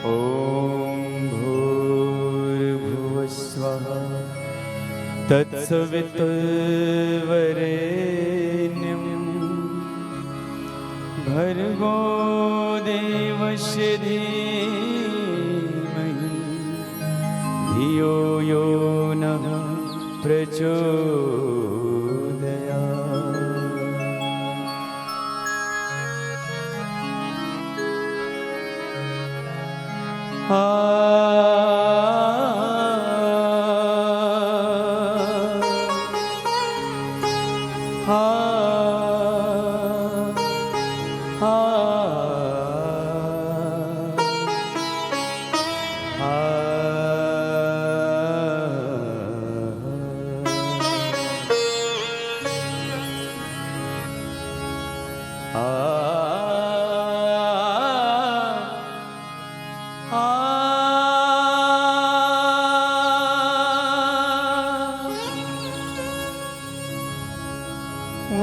ॐ भूर्भुवस्वः तत्सवितुर्वरेण्यं भर्गो देवस्य धीमहि धियो यो नः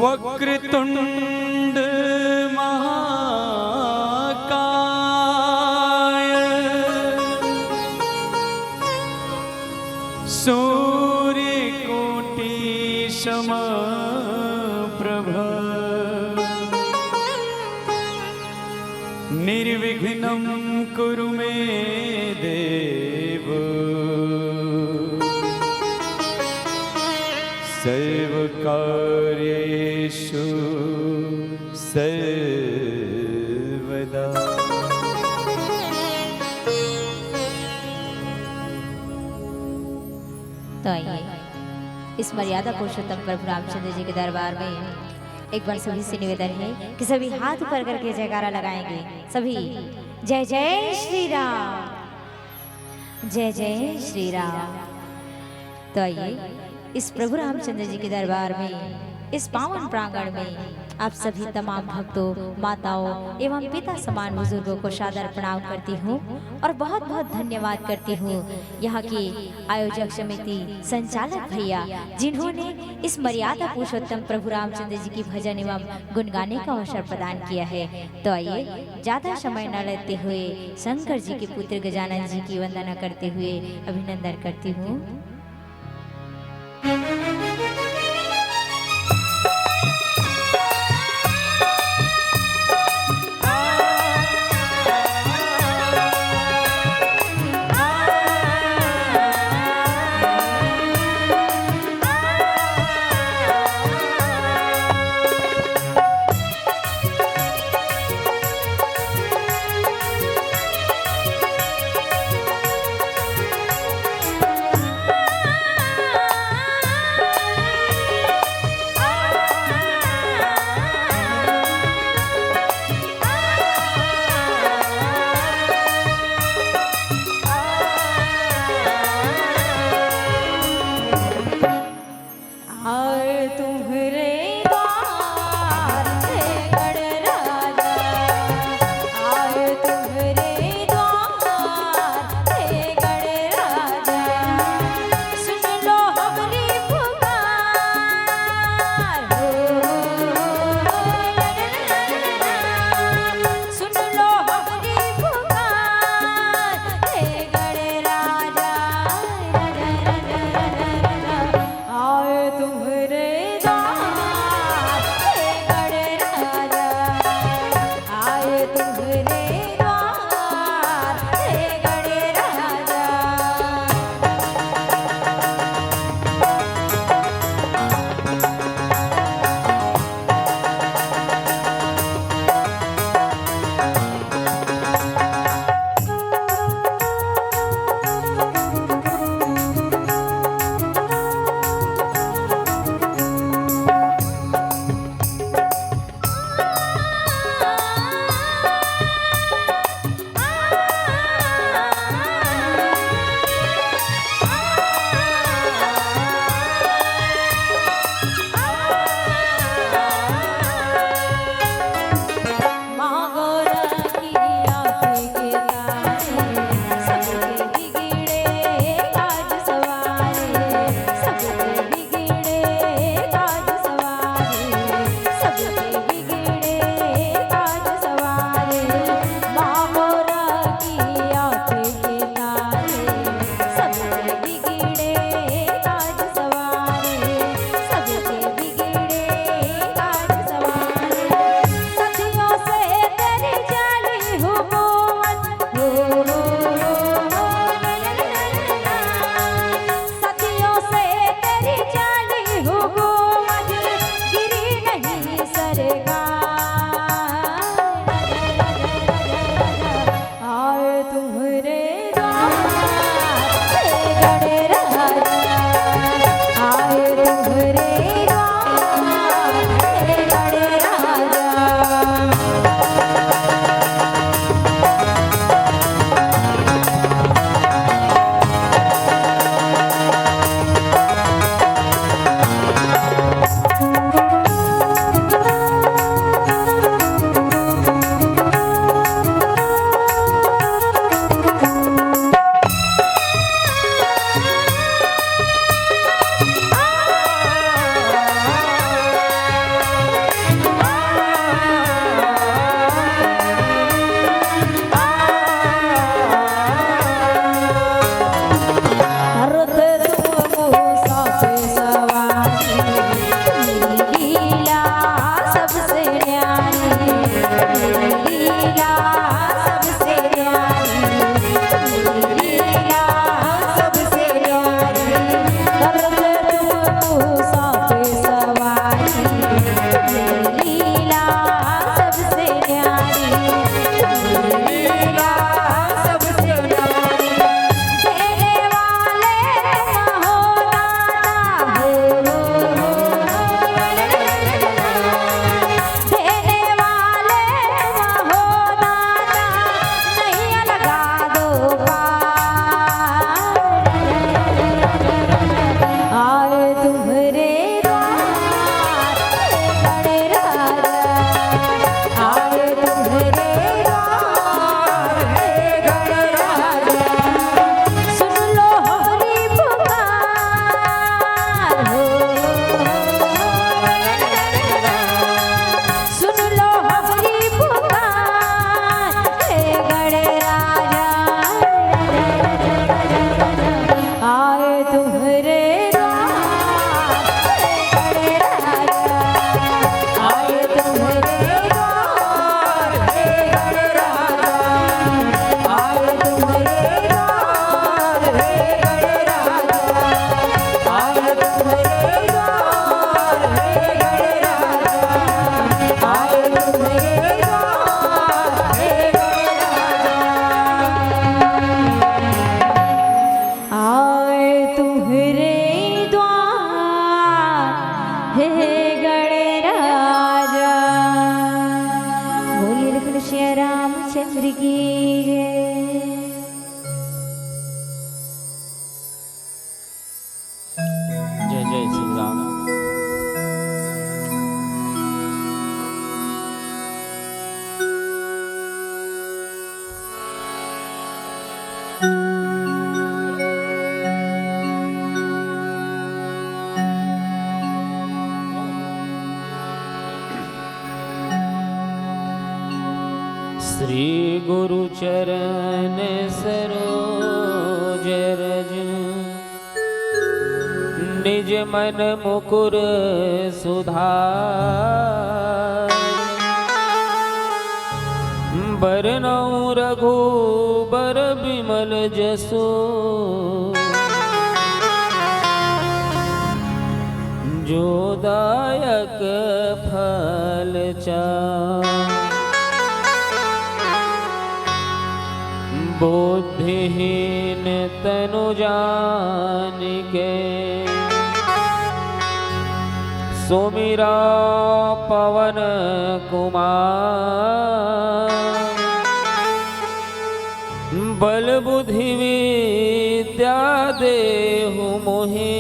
वक्रतुंड महाकाय सूर्यकोटि समप्रभ निर्विघ्नं कुरु मे देव सर्वकार्येषु सर्वदा। तो आइए इस मर्यादा पुरुषोत्तम प्रभु रामचंद्र जी के दरबार में एक बार सभी से निवेदन है कि सभी हाथ ऊपर करके जयकारा लगाएंगे। सभी जय जय श्री राम, जय जय श्री राम। तो आइए इस प्रभु रामचंद्र जी के दरबार में, इस पावन प्रांगण में आप सभी तमाम भक्तों, माताओं एवं पिता समान बुजुर्गों को सादर प्रणाम करती हूँ और बहुत बहुत धन्यवाद करती हूँ यहाँ की आयोजक समिति, संचालक भैया, जिन्होंने इस मर्यादा पुरुषोत्तम प्रभु रामचंद्र जी की भजन एवं गुनगाने का अवसर प्रदान किया है। तो आइए ज्यादा समय न लेते हुए शंकर जी के पुत्र गजानन जी की वंदना करते हुए अभिनंदन करती हूँ। गुरु चरण सरोज रज निज मन मुकुर सुधार बरनउँ रघुबर बिमल जसो जो दायक फल चार बुद्धिहीन तनु जानिके सुमिरा पवन कुमार बल बुद्धि विद्या देहु मोहि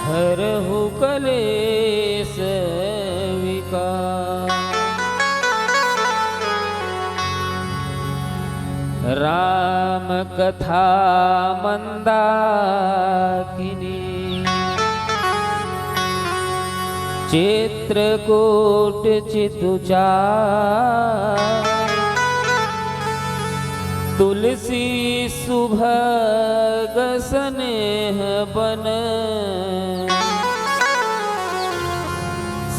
हरहु कलेश विकार राम कथा मंदाकिनी चित्रकूट चितुचार तुलसी सुभग स्नेह बन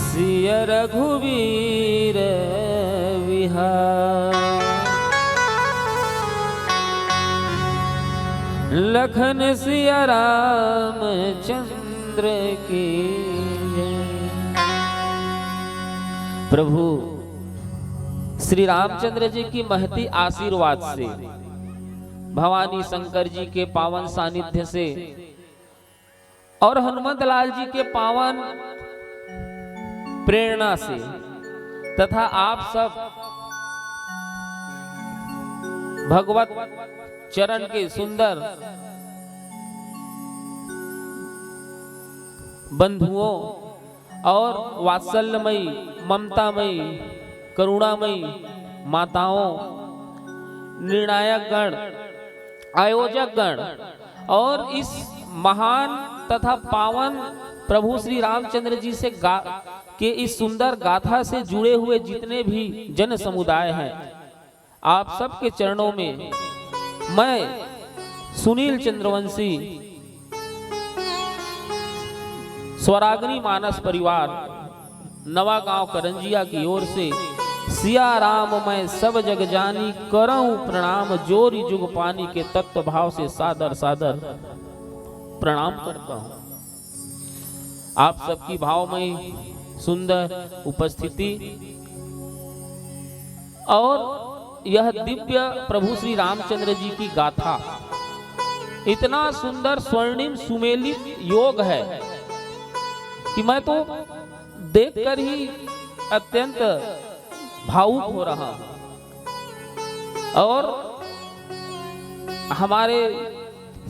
सिय रघुवीर विहार लखन सिया राम चंद्र की जय। प्रभु श्री रामचंद्र जी की महती आशीर्वाद से, भवानी शंकर जी के पावन सानिध्य से और हनुमत लाल जी के पावन प्रेरणा से तथा आप सब भगवत चरण के सुंदर बंधुओं और वात्सल्यमयी ममतामयी करुणामयी माताओं, निर्णायक गण, आयोजक गण और इस महान तथा पावन प्रभु श्री रामचंद्र जी से के इस सुंदर गाथा से जुड़े हुए जितने भी जन समुदाय हैं, आप सबके चरणों में मैं सुनील चंद्रवंशी स्वराग्नि मानस परिवार नवा गांव करंजिया की ओर से सिया राम मैं सब जग जानी करऊं प्रणाम जोरी जुग पानी के तत्व भाव से सादर सादर प्रणाम करता हूं। आप सबकी भावमयी सुंदर उपस्थिति और यह दिव्य प्रभु श्री रामचंद्र जी की गाथा इतना सुंदर स्वर्णिम सुमेलित योग है कि मैं तो देखकर ही अत्यंत भावुक हो रहा हूं। और हमारे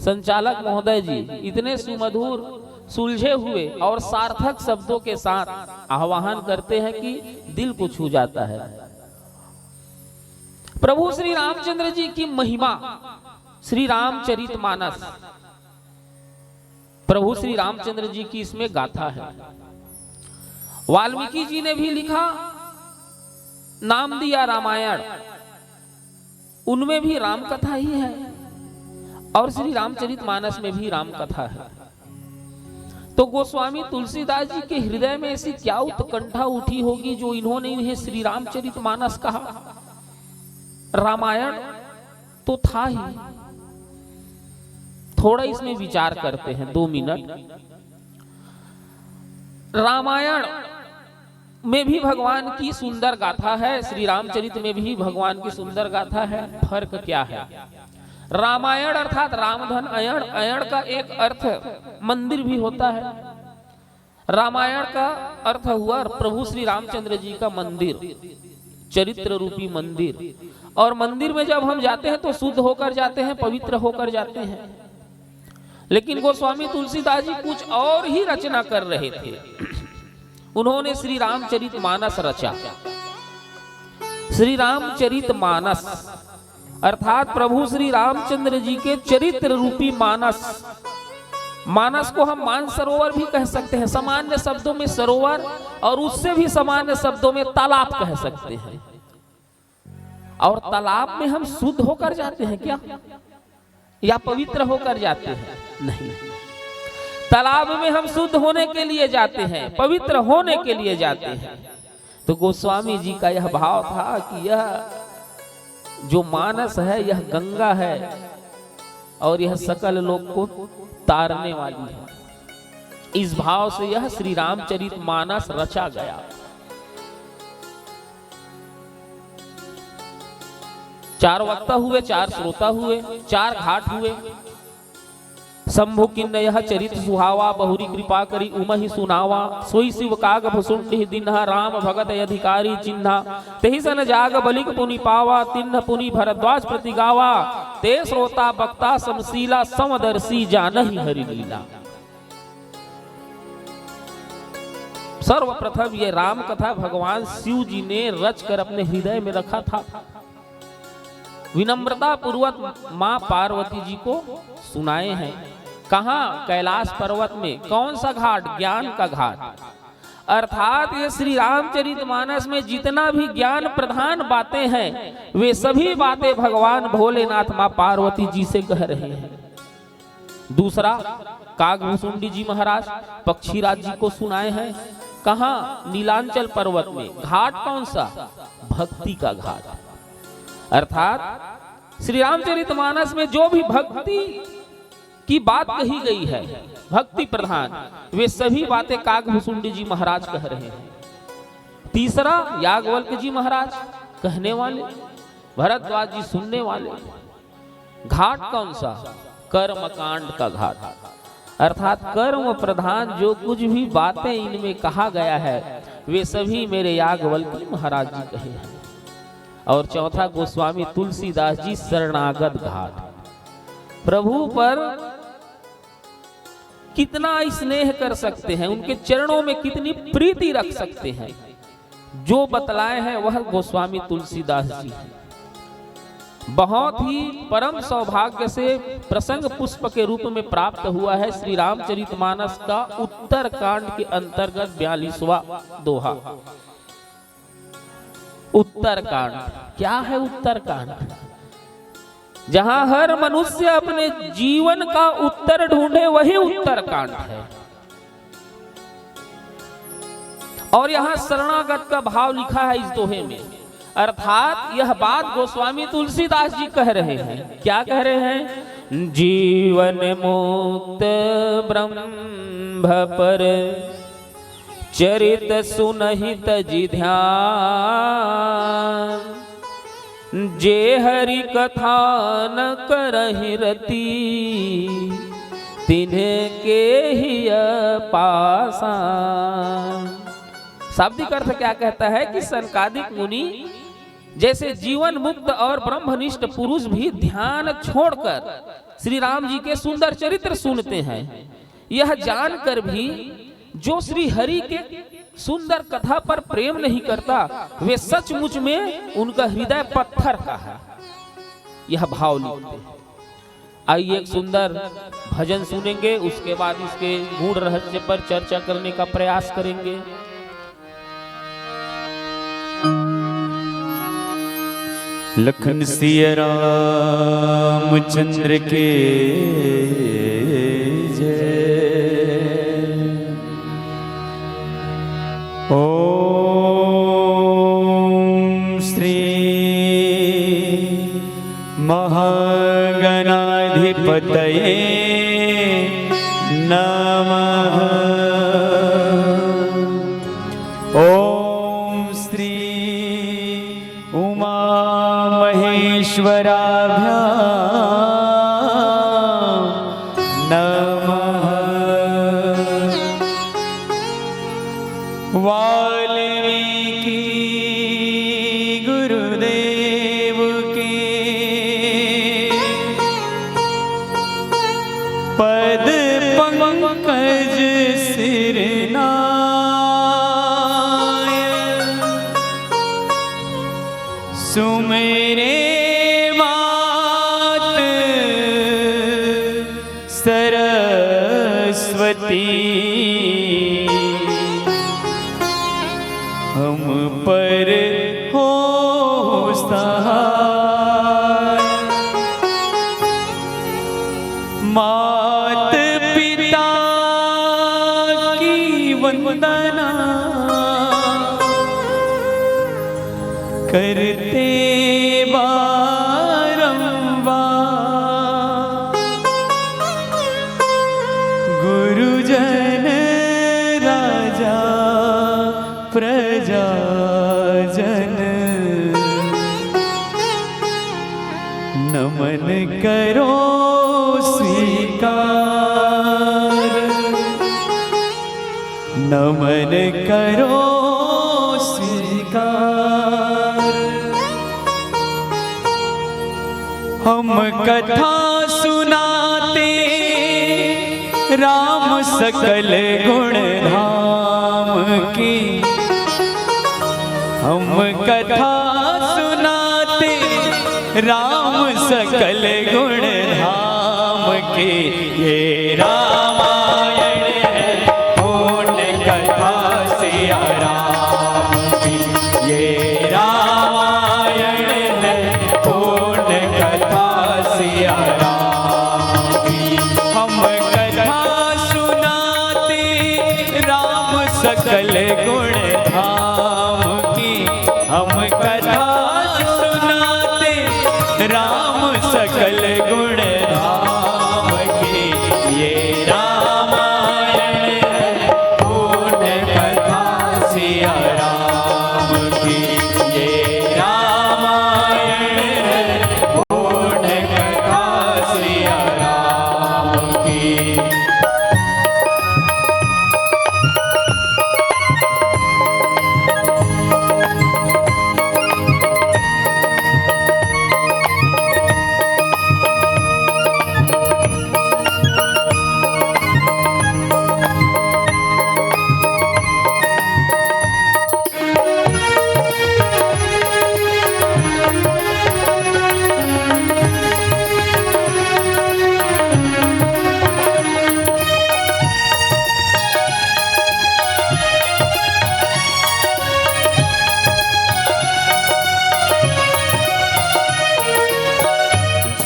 संचालक महोदय जी इतने सुमधुर सुलझे हुए और सार्थक शब्दों के साथ आह्वान करते हैं कि दिल को छू जाता है। प्रभु श्री रामचंद्र जी की महिमा श्री रामचरितमानस, प्रभु श्री रामचंद्र जी की इसमें गाथा है। वाल्मीकि जी ने भी लिखा, नाम दिया रामायण, उनमें भी राम कथा ही है और श्री रामचरितमानस में भी राम कथा है। तो गोस्वामी तुलसीदास जी के हृदय में ऐसी क्या उत्कंठा उठी होगी जो इन्होंने इन्हें श्री रामचरितमानस कहा। रामायण तो था ही। थोड़ा इसमें विचार करते हैं 2 मिनट। रामायण में भी भगवान की सुंदर गाथा है, श्री रामचरित में भी भगवान की सुंदर गाथा है। फर्क क्या है? रामायण अर्थात रामधन अयण, अयण का एक अर्थ मंदिर भी होता है। रामायण का अर्थ हुआ प्रभु श्री रामचंद्र जी का मंदिर, चरित्र रूपी मंदिर। और मंदिर में जब हम जाते हैं तो शुद्ध होकर जाते हैं, पवित्र होकर जाते हैं। लेकिन गोस्वामी तुलसीदास जी कुछ और ही रचना कर रहे थे। उन्होंने श्री रामचरितमानस रचा। श्री रामचरितमानस अर्थात प्रभु श्री रामचंद्र जी के चरित्र रूपी मानस। मानस को हम मानसरोवर भी कह सकते हैं, सामान्य शब्दों में सरोवर, और उससे भी सामान्य शब्दों में तालाब कह सकते हैं। और तालाब में हम शुद्ध होकर जाते हैं क्या, या पवित्र होकर जाते हैं? नहीं, तालाब में हम शुद्ध होने के लिए जाते हैं, पवित्र होने के लिए जाते हैं। तो गोस्वामी जी का यह भाव था कि यह जो मानस है यह गंगा है और यह सकल लोक को तारने वाली है। इस भाव से यह श्री रामचरित मानस रचा गया। चार वक्ता हुए, चार श्रोता हुए, चार घाट हुए। शंभु किन्न यह चरित सुहावा, बहुरी कृपा करी उमहि सुनावा। सोई शिव काग भसुंडि दिन्हा, राम भगत अधिकारी चिन्हा। तेहि सन जाग बलिक पुनि पावा, तिन्ह पुनि भरद्वाज प्रति गावा। ते श्रोता बक्ता समशीला, समदर्शी जानहि हरि लीला। सर्वप्रथम ये राम कथा भगवान शिव जी ने रच कर अपने हृदय में रखा था। विनम्रता पूर्वक मां पार्वती जी को सुनाए हैं। कहां? कैलाश पर्वत में। कौन सा घाट? ज्ञान का घाट। अर्थात ये श्री रामचरितमानस में जितना भी ज्ञान प्रधान बातें हैं वे सभी बातें भगवान भोलेनाथ मां पार्वती जी से कह रहे हैं। दूसरा, कागभूषुंडी जी महाराज पक्षीराज जी को सुनाए हैं। कहां? नीलांचल पर्वत में। घाट कौन सा? भक्ति का घाट। अर्थात श्री रामचरितमानस में जो भी भक्ति की बात कही गई है, भक्ति प्रधान, वे सभी बातें कागभूषुंडी जी महाराज कह रहे हैं। तीसरा, याज्ञवल्क्य जी महाराज कहने वाले, भरद्वाज जी सुनने वाले। घाट कौन सा? कर्मकांड का घाट। अर्थात कर्म प्रधान जो कुछ भी बातें इनमें कहा गया है वे सभी मेरे याज्ञवल्क्य महाराज जी कहे हैं। और चौथा, गोस्वामी तुलसीदास जी शरणागत घाट। प्रभु पर कितना स्नेह कर सकते हैं, उनके चरणों में कितनी प्रीति रख सकते हैं, जो बतलाए हैं वह गोस्वामी तुलसीदास जी हैं। बहुत ही परम सौभाग्य से प्रसंग पुष्प के रूप में प्राप्त हुआ है श्री रामचरितमानस का उत्तर कांड के अंतर्गत 42वां दोहा। उत्तर कांड क्या है? उत्तर कांड जहां हर मनुष्य अपने जीवन का उत्तर ढूंढे वही उत्तर कांड है। और यहां शरणागत का भाव लिखा है इस दोहे में। अर्थात यह बात गोस्वामी तुलसीदास जी कह रहे हैं। क्या कह रहे हैं? जीवन मुक्त ब्रह्म पर चरित सुनहि तजि ध्यान। जे हरि कथा न करहि रति, तिन्ह के ही पासान। शाब्दिक अर्थ क्या कहता है कि सनकादिक मुनि जैसे जीवन मुक्त और ब्रह्मनिष्ठ पुरुष भी ध्यान छोड़कर श्री राम जी के सुंदर चरित्र सुनते हैं, यह जानकर भी जो श्री हरि के सुंदर कथा पर प्रेम नहीं करता वे सचमुच में उनका हृदय पत्थर का है। यह भाव लिखते हैं। आइए एक सुंदर भजन सुनेंगे, उसके बाद इसके गूढ़ रहस्य पर चर्चा करने का प्रयास करेंगे। लखन सिया रामचंद्र के जय। ओम श्री महागणाधिपतये नमः। ओम श्री उमा महेश्वराभ्यां नमः। वाल्मीकि गुरुदेव के पद पंकज सिरनाय। सुमेरे मात सरस्वती सहाय। मात पिता की वंदना करते बारंबार, गुरुजन राजा प्रजाजन नमन करो स्वीकार, नमन करो स्वीकार। हम कथा सुनाते राम सकल गुण धाम की, हम कथा सुनाते राम सकल गुण धाम के। ये रामायण है पूर्ण कथा सिया राम की, ये रामायण है पूर्ण कथा सिया राम की। हम कथा सुनाते राम सकल गुण धाम की, हम कथा सुनाते राम सकल गुण धाम की। ये रामायण है पूर्ण कथा सिया राम की, ये रामायण है पूर्ण कथा सिया राम की।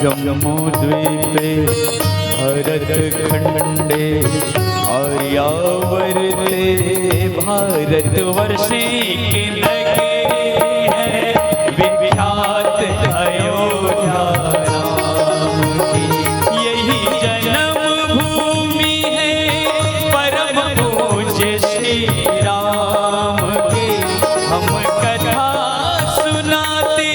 जम्बूद्वीपे भरत खंडे आर्यावर्ते भारत वर्षे की लगे है विख्यात अयोध्या राम की। यही जन्म भूमि है परम पूज्य श्री राम की। हम कथा सुनाते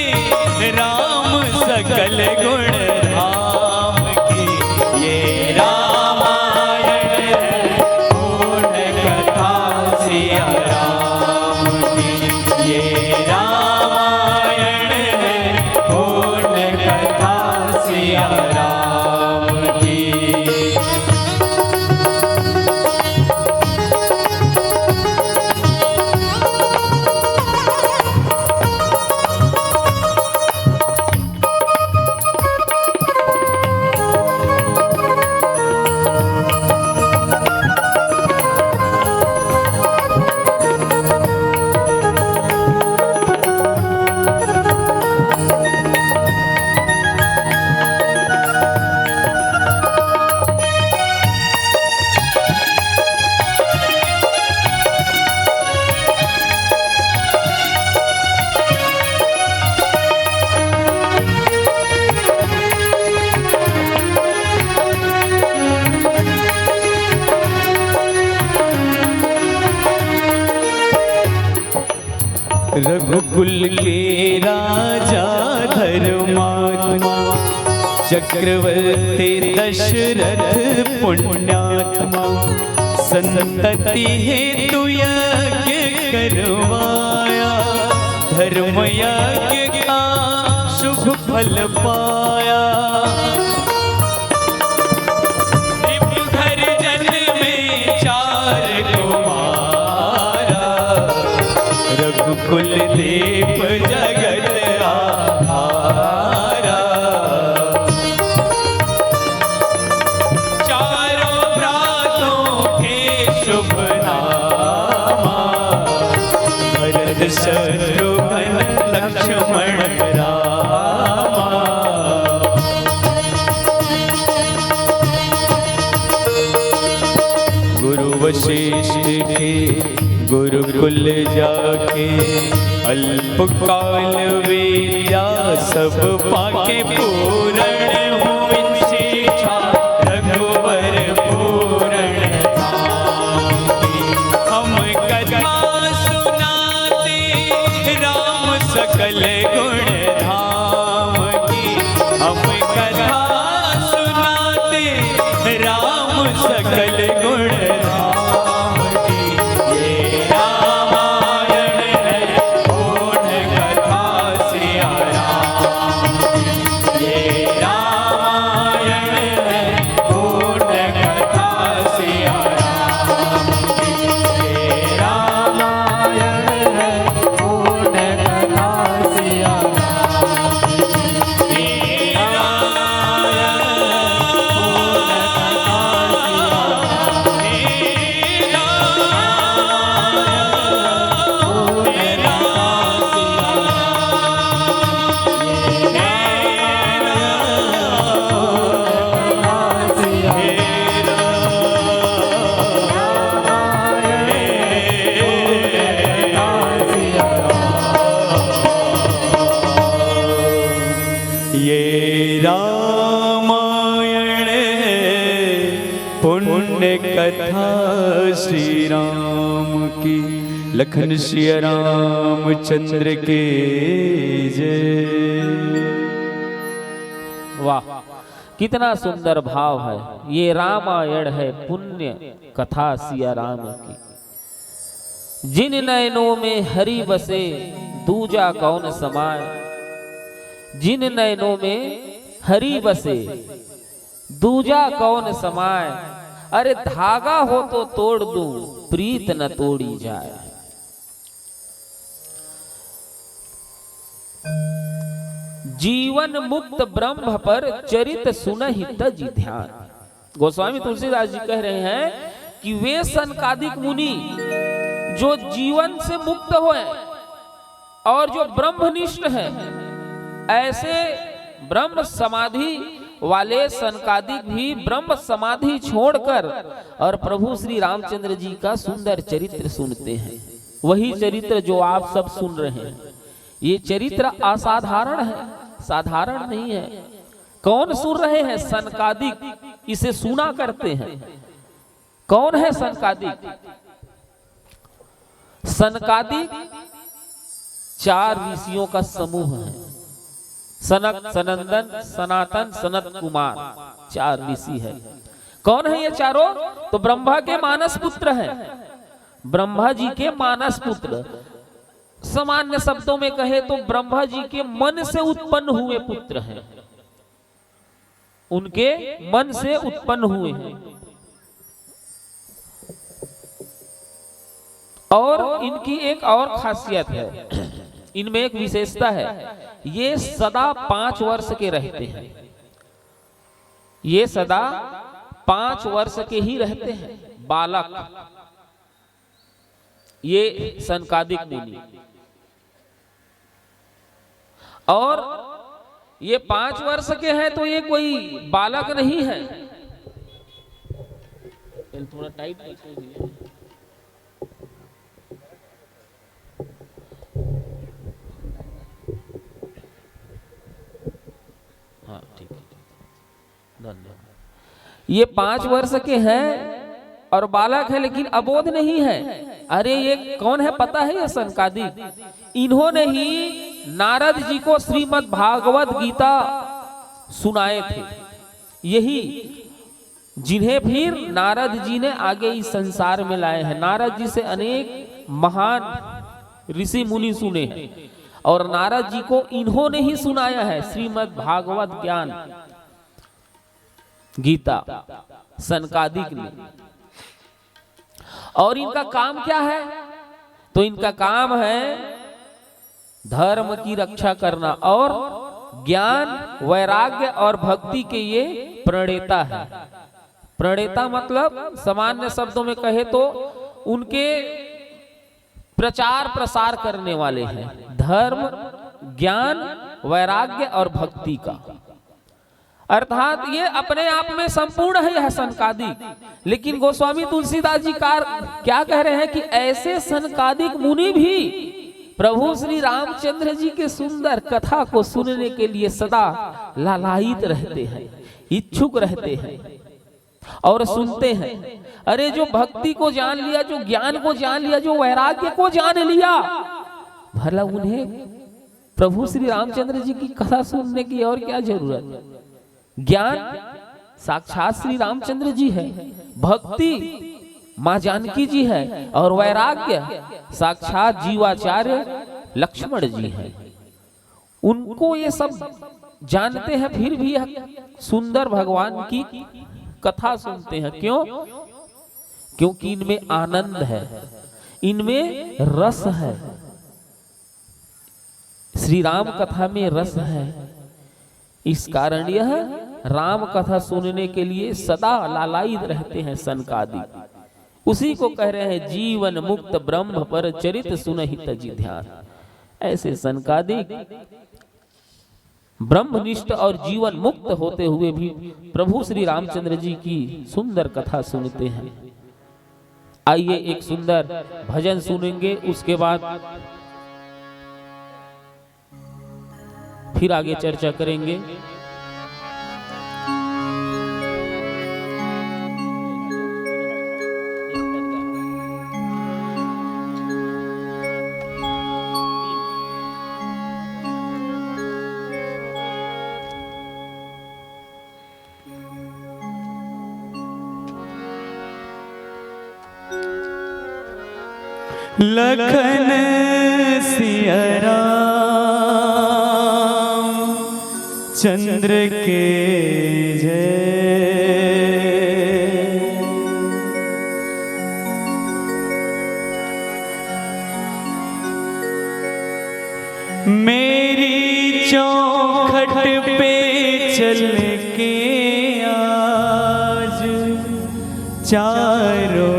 राम सकल गुण धाम की। ये रामायण है पूर्ण कथा सिया राम की, ये रामायण है पूर्ण कथा सिया राम की। रघुकुल के राजा धर्मात्मा चक्रवर्ती दशरथ पुण्यात्मा संतति हेतु यज्ञ करवाया धर्म यज्ञ का शुभ फल पाया। कुलदीप जगत आधारा चारों भ्रातों के शुभ नामा भरत शत्रुघ्न लक्ष्मण राम। गुरुकुल जाके अल्पकाल वेला सब पाके पूरण हुई शिक्षा रघुवर पूरण धाम की। हम कथा सुनाते राम सकल गुण धाम की। हम कथा सुनाते राम सकल गुण धाम की। ये रामायण है पूर्ण कथा सिया राम की। ये रामायण है पूर्ण कथा सिया राम की। ये रामायण है पूर्ण कथा सिया राम की। ये रामायण है पुण्य कथा श्री राम की। लखन सिया रामचंद्र के जय। वाह, कितना सुंदर भाव है। ये रामायण है पुण्य कथा सिया राम की। जिन नयनों में हरि बसे दूजा कौन समाए। जिन नयनों में हरि बसे दूजा कौन समाए। अरे धागा हो तो तोड़ दूं प्रीत न तोड़ी जाए। जीवन मुक्त ब्रह्म पर चरित सुनहि तज ध्यान। गोस्वामी तुलसीदास जी कह रहे हैं कि वे सनकादिक मुनि जो जीवन से मुक्त हुए और जो ब्रह्मनिष्ठ हैं, ऐसे ब्रह्म समाधि वाले सनकादिक भी ब्रह्म समाधि छोड़कर और प्रभु श्री रामचंद्र जी का सुंदर चरित्र सुनते हैं। वही चरित्र जो आप सब सुन रहे हैं। ये चरित्र असाधारण है, साधारण नहीं है। कौन सुन रहे हैं? सनकादिक इसे सुना करते हैं। कौन है सनकादिक? सनकादिक 4 ऋषियों का समूह है। सनक, सनंदन, सनातन, सनत कुमार 4 ऋषि है। कौन है ये चारों? तो ब्रह्मा के मानस पुत्र हैं। ब्रह्मा जी के मानस पुत्र, सामान्य शब्दों में कहे तो ब्रह्मा जी के मन से उत्पन्न हुए पुत्र हैं। उनके मन से उत्पन्न हुए हैं। और इनकी एक और खासियत है, इनमें एक विशेषता है। ये सदा 5 वर्ष के रहते हैं। ये सदा 5 वर्ष के ही रहते हैं, बालक। ये सनकादिक मुनि। और ये 5 वर्ष के हैं तो ये कोई बालक नहीं है। थोड़ा टाइट हाँ, ठीक है, धन्यवाद। ये 5 वर्ष के हैं और बालक है, लेकिन अबोध नहीं है। अरे ये कौन है पता है? ये सनकादिक। इन्होंने ही नारद जी को श्रीमद् भागवत गीता सुनाए थे। यही जिन्हें फिर नारद जी ने आगे इस संसार में लाए हैं। नारद जी से अनेक महान ऋषि मुनि सुने हैं और नारद जी को इन्होंने ही सुनाया है श्रीमद् भागवत ज्ञान गीता, सनकादिक ने। और इनका काम क्या है? तो इनका काम है धर्म की रक्षा करना और ज्ञान, वैराग्य और भक्ति के ये प्रणेता है। प्रणेता मतलब सामान्य शब्दों में कहे तो उनके प्रचार प्रसार करने वाले हैं, धर्म, ज्ञान, वैराग्य और भक्ति का। अर्थात ये अपने आप में संपूर्ण है यह सनकादिक। लेकिन गोस्वामी तुलसीदास जी क्या कह रहे हैं कि ऐसे सनकादिक मुनि भी प्रभु श्री रामचंद्र जी के सुंदर कथा को सुनने के लिए सदा लालायित रहते हैं, इच्छुक रहते हैं और सुनते हैं। अरे जो भक्ति को जान लिया, जो ज्ञान को जान लिया, जो वैराग्य को जान लिया, भला उन्हें प्रभु श्री रामचंद्र जी की कथा सुनने की और क्या जरूरत है। ज्ञान साक्षात श्री रामचंद्र जी है, भक्ति माँ जानकी जी है और वैराग्य साक्षात जीवाचार्य लक्ष्मण जी है। उनको ये सब जानते हैं, फिर भी यह सुंदर भगवान की कथा सुनते हैं। क्यों? क्योंकि इनमें आनंद है, इनमें रस है। श्री राम कथा में रस है, इस कारण यह राम कथा सुनने के लिए सदा लालायित रहते हैं सनकादिक। उसी को कह रहे हैं जीवन मुक्त ब्रह्म पर चरित सुनहित जी ध्यान। ऐसे सनकादिक ब्रह्मनिष्ठ और जीवन मुक्त होते हुए भी प्रभु श्री रामचंद्र जी की सुंदर कथा सुनते हैं। आइए एक सुंदर भजन सुनेंगे, उसके बाद फिर आगे चर्चा करेंगे। लखन सिया राम चंद्र के जय। मेरी चौखट पे चल के आज चारों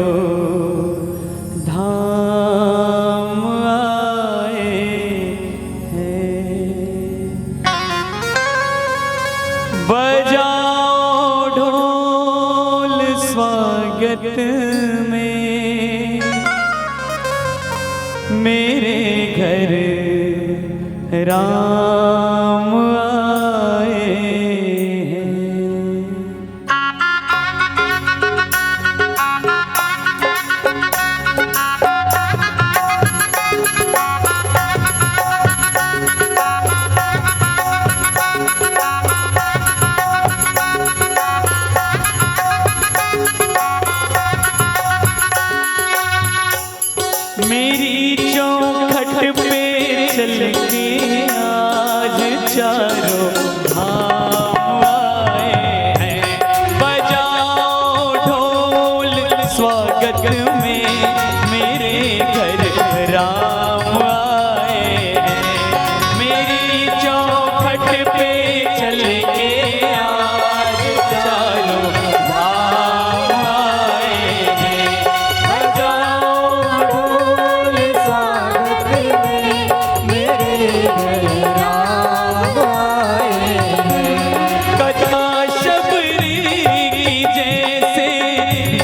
में मेरे घर राम आए हैं। मेरी चौखट पे चल के आज चारों धाम आए हैं। बजाओ ढोल स्वागत में मेरे घर राम आए हैं। मेरी चौखट पे चल के आज चारों धाम आए हैं। बजाओ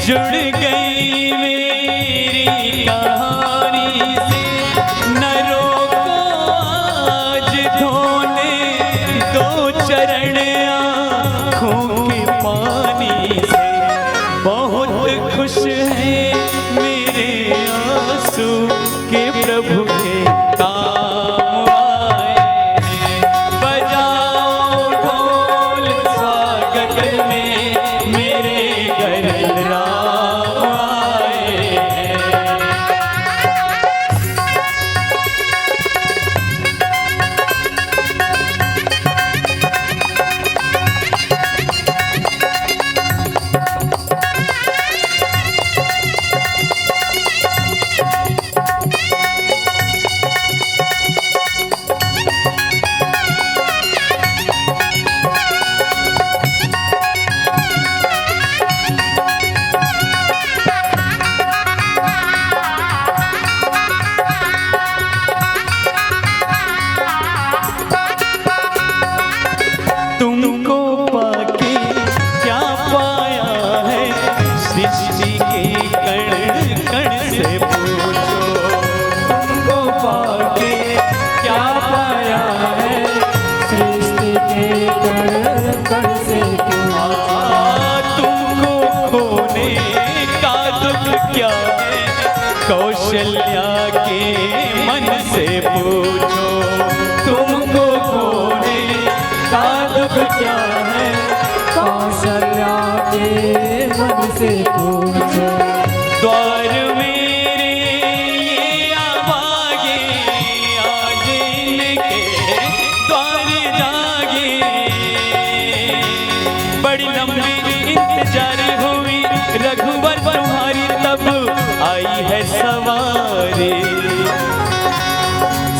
जुड़ गई मेरी कहानी से, न रोको आज धोने दो चरण आँखों के पानी से। बहुत खुश है मेरे आंसू के प्रभु के काम आए हैं। बजाओ ढोल स्वागत में मेरे घर राम आए हैं। के कण कण से पूछो। तुमको खोने का दुख क्या है, कौशल्या के मन से पूछो। तुमको खोने का दुख क्या है, कौशल्या के मन से पूछो। द्वार मेरे ये आवागे, आज इनके द्वार जागे। बड़ी लंबी इंतजार हुई रघुवर तुम्हारी, तब आई है सवारी।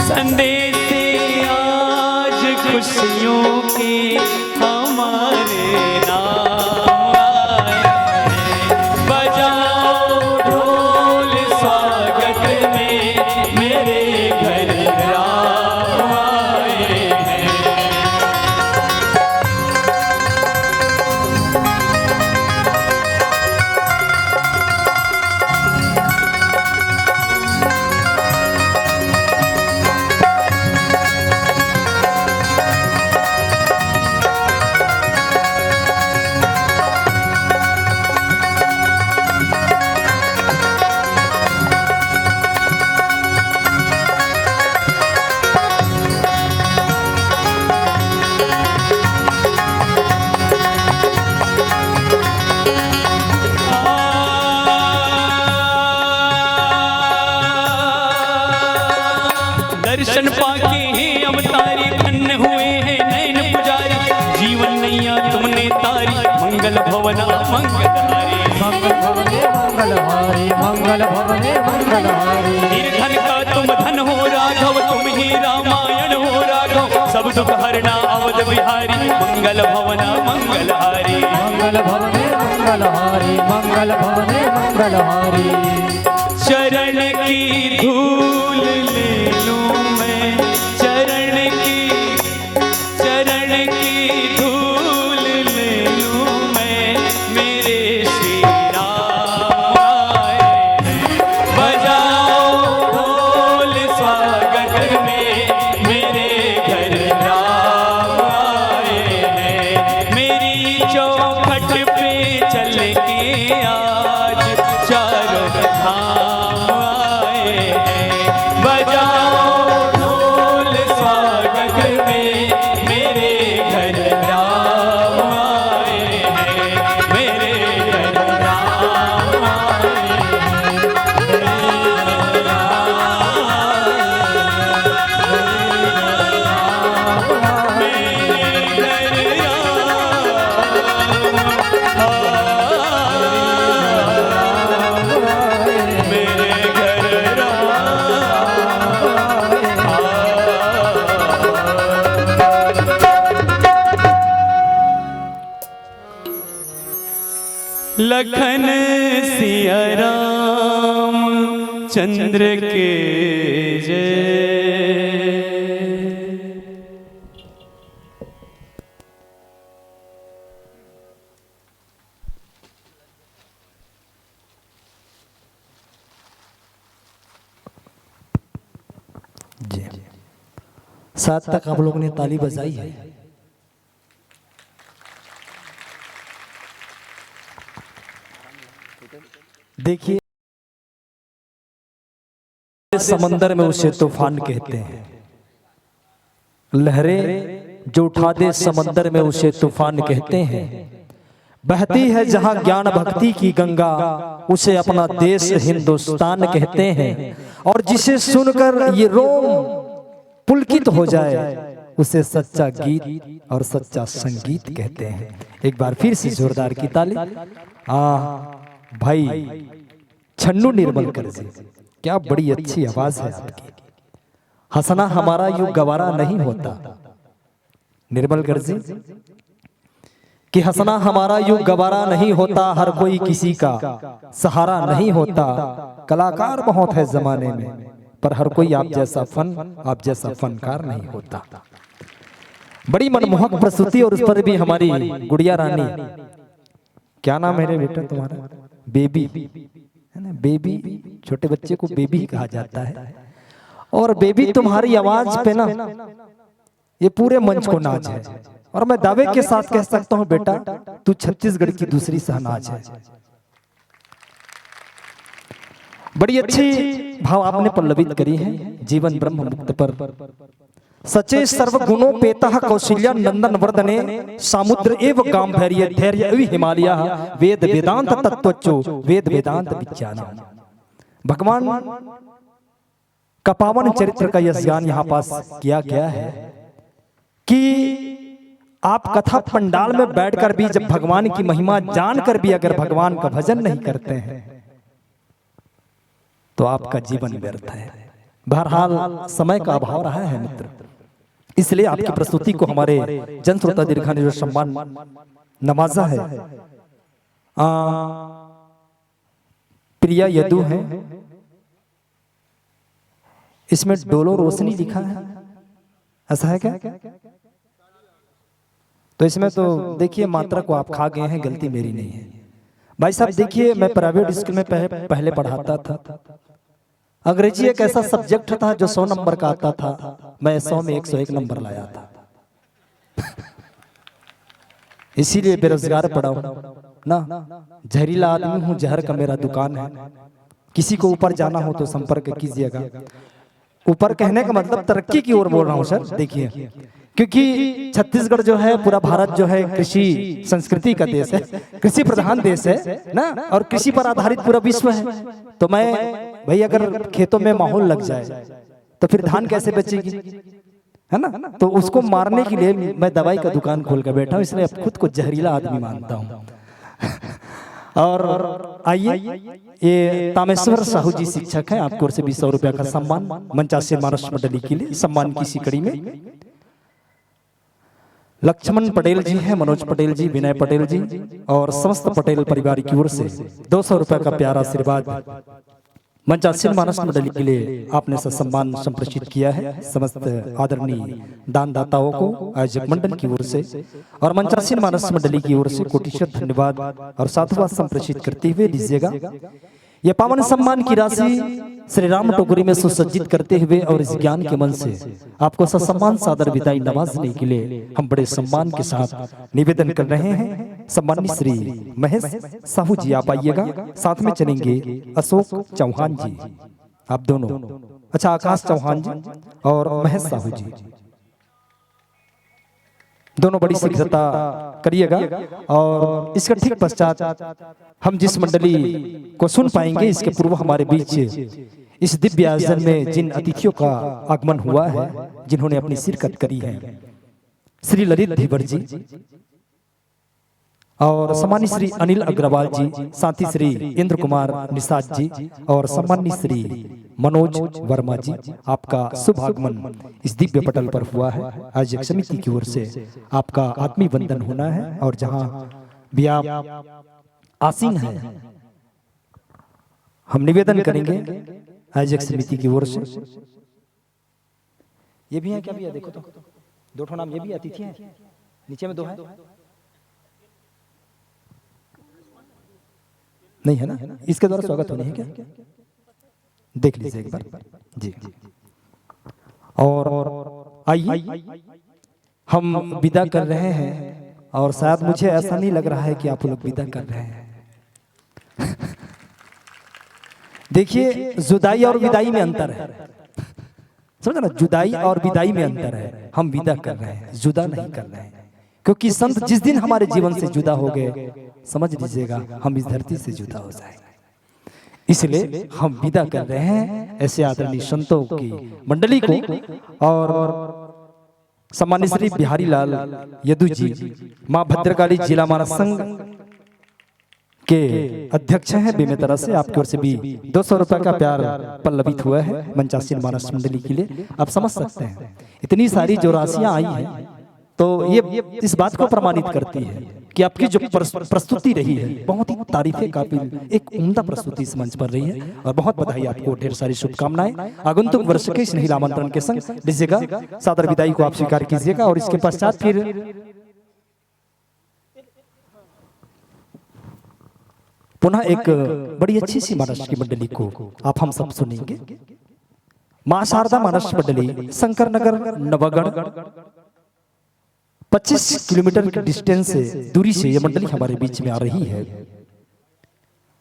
संदेश आज खुशियों के हमारे नाम आए। बजाओ ढोल स्वागत में, मेरे घर राम आए हैं। दर्शन पाके हैं अवतारी, धन्य हुए हैं नैन पुजारी। जीवन नैया तुमने तारी, मंगल भवना मंगलहारी। मंगल भवने मंगलहारी, मंगल भवने मंगलहारी। निर्धन का तुम धन हो राघव, तुम ही रामायण हो राघव। सब दुख हरना अवध बिहारी, मंगल भवना मंगलहारी। मंगल भवने मंगलहारी, मंगल भवने मंगलहारी। चरण की धूल ले लूं मैं, चरण की धूल ले लूं मैं, मेरे श्री राम आए हैं। बजाओ ढोल स्वागत में, मेरे घर राम आए हैं। मेरी चौखट पे चल के आज चारों धाम आए हैं। बजाओ ढोल स्वागत में, मेरे घर राम आए हैं। मेरे घर राम आए हैं। लखन सिया राम चंद्र के जय। साथ तक आप लोगों ने ताली बजाई है। देखिए समंदर में उसे तूफान कहते हैं। लहरें जो उठा दे समंदर में उसे तूफान कहते हैं। बहती है जहां ज्ञान भक्ति की गंगा, उसे अपना देश हिंदुस्तान कहते हैं। और जिसे सुनकर ये रोम पुलकित हो जाए, उसे सच्चा गीत और सच्चा संगीत कहते हैं। एक बार फिर से जोरदार की ताली। भाई छन्नू निर्मलकर जी, क्या बड़ी अच्छी आवाज है आपकी। हंसना हमारा यूं गवारा नहीं होता निर्मलकर जी, कि हंसना हमारा यूं गवारा नहीं होता। हर कोई किसी का सहारा नहीं होता। कलाकार बहुत है जमाने में, पर हर कोई आप जैसा फनकार नहीं होता। बड़ी मनमोहक प्रस्तुति, और उस पर भी हमारी गुड़िया रानी, क्या नाम है रे बेटा तुम्हारा? बेबी है ना। बेबी, छोटे बच्चे को बेबी कहा जाता है। और बेबी तुम्हारी आवाज पे ना ये पूरे मंच को नाज है। और मैं दावे के साथ कह सकता हूं बेटा, तू छत्तीसगढ़ की दूसरी शहनाज है। बड़ी अच्छी भाव आपने पल्लवित करी है। जीवन ब्रह्म मुक्त पर सचे सर्व गुणों पेता कौशल्या नंदन वर्धने सामुद्र एव गांभीर्य धैर्य हिमालय वेद वेदांत तत्वचो वेद वेदांत विज्ञान। भगवान का पावन चरित्र का यह ज्ञान यहाँ पास किया गया है कि आप कथा पंडाल में बैठकर भी जब भगवान की महिमा जानकर भी अगर भगवान का भजन नहीं करते हैं तो आपका जीवन व्यर्थ है। बहरहाल समय का अभाव रहा है मित्र, इसलिए आपकी प्रस्तुति को हमारे जन श्रोता दीर्घा ने जो सम्मान नवाजा है। प्रिया यदु है, इसमें डोलो रोशनी लिखा है, ऐसा है क्या? तो इसमें तो देखिए मात्रा को आप खा गए हैं, गलती मेरी नहीं है। भाई साहब देखिए, मैं प्राइवेट स्कूल में पहले पढ़ाता था। अंग्रेजी एक ऐसा सब्जेक्ट था जो 100 नंबर का आता था, मैं 100 में 101 नंबर लाया था। इसीलिए बेरोजगार पड़ा हूं ना। जहरीला आदमी हूं, जहर का मेरा दुकान है। किसी को ऊपर जाना हो तो संपर्क कीजिएगा। ऊपर कहने का मतलब तरक्की की ओर बोल रहा हूं सर। देखिए, क्योंकि छत्तीसगढ़ जो है, पूरा भारत जो है कृषि संस्कृति का देश है, कृषि प्रधान देश है ना, और कृषि पर आधारित पूरा विश्व है। तो मैं भाई अगर खेतों में माहौल लग जाए तो फिर धान कैसे बचेगी, है ना? तो उसको मारने के लिए मैं दवाई का दुकान खोल कर बैठा हूँ, इसलिए अब खुद को जहरीला आदमी मानता हूँ। और आइए, ये तामेश्वर साहू जी शिक्षक हैं, आपकी ओर से 100 रुपया का सम्मान मंचासी महाराष्ट्र मंडली के लिए। सम्मान की इसी कड़ी में लक्ष्मण पटेल जी हैं, मनोज पटेल जी, विनय पटेल जी और समस्त पटेल परिवार की ओर से 200 रुपया का प्यारा आशीर्वाद मंचासीन महाराष्ट्र मंडली के लिए आपने सम्मान संप्रेषित किया है। समस्त आदरणीय दानदाताओं को आयोजक मंडल की ओर से और मंचासीन महाराष्ट्र मंडली की ओर से कोटिशत धन्यवाद और साधुवाद संप्रेषित करते हुए लीजिएगा। यह पावन सम्मान की राशि श्री राम टोकरी में सुसज्जित करते हुए और इस ज्ञान के मन से आपको सम्मान सादर विदाई नवाजने के लिए हम बड़े सम्मान के साथ निवेदन कर रहे हैं। सम्मानित श्री महेश साहू जी आप आइएगा, साथ में चलेंगे अशोक चौहान जी, आप दोनों, अच्छा आकाश चौहान जी और महेश साहू जी, दोनों बड़ी शीघ्रता करिएगा। और इसके ठीक पश्चात हम जिस मंडली को सुन पाएंगे, इसके पूर्व हमारे बीच इस दिव्य आयोजन में जिन अतिथियों का आगमन हुआ है, जिन्होंने अपनी शिरकत करी है, श्री ललित धीवर जी और सम्मानित श्री अनिल अग्रवाल जी, साथ ही श्री इंद्र कुमार निषाद जी और सम्मानित श्री मनोज वर्मा जी, आपका शुभ आगमन इस दिव्य पटल पर हुआ है। आयोजक समिति की ओर से आपका आत्मीय वंदन होना है। और जहां भी आप आसीन हैं, हम निवेदन करेंगे आयोजक समिति की ओर से। ये भी है क्या भैया? देखो तो, 2 नाम ये भी अतिथि हैं, नीचे में 2 है, नहीं है ना? इसके द्वारा स्वागत होने है क्या? देख लीजिए एक बार जी। और आइए हम विदा कर रहे हैं, और शायद मुझे ऐसा नहीं लग रहा है कि आप लोग विदा कर रहे हैं। देखिए, जुदाई और विदाई में अंतर है, समझ ना? जुदाई और विदाई में अंतर है। हम विदा कर रहे हैं, जुदा नहीं कर रहे हैं, क्योंकि संत जिस दिन हमारे जीवन से जुदा हो गए, समझ लीजिएगा हम इस धरती से जुदा हो जाएंगे। इसलिए हम विदा कर रहे हैं ऐसे आदरणीय संतों की मंडली को। और सम्मानित श्री बिहारी लाल यदु जी, मां भद्रकाली जिला मानस संघ के अध्यक्ष हैं बेमेतरा से, आपकी ओर से भी 200 रुपए का प्यार पल्लवित हुआ है मंचासीन महाराष्ट्र मंडली के लिए। आप समझ सकते हैं इतनी सारी जो राशियां आई हैं, तो ये इस बात को प्रमाणित करती है कि आपकी जो प्रस्तुति रही है बहुत ही तारीफे काबिल, एक उम्दा प्रस्तुति इस मंच पर रही है। और बहुत बधाई आपको, ढेर सारी शुभकामनाएं। आगंतुक वर्ष के स्नेही आमंत्रण के संग लीजिएगा, सादर विदाई को आप स्वीकार कीजिएगा। और इसके पश्चात फिर पुनः एक बड़ी अच्छी सी महाराष्ट्र की मंडली को आप हम सब सुनेंगे। मां शारदा महाराष्ट्र मंडली, शंकर नगर, नवागढ़, 25 किलोमीटर की डिस्टेंस से दूरी से ये मंडली हमारे बीच में आ रही है।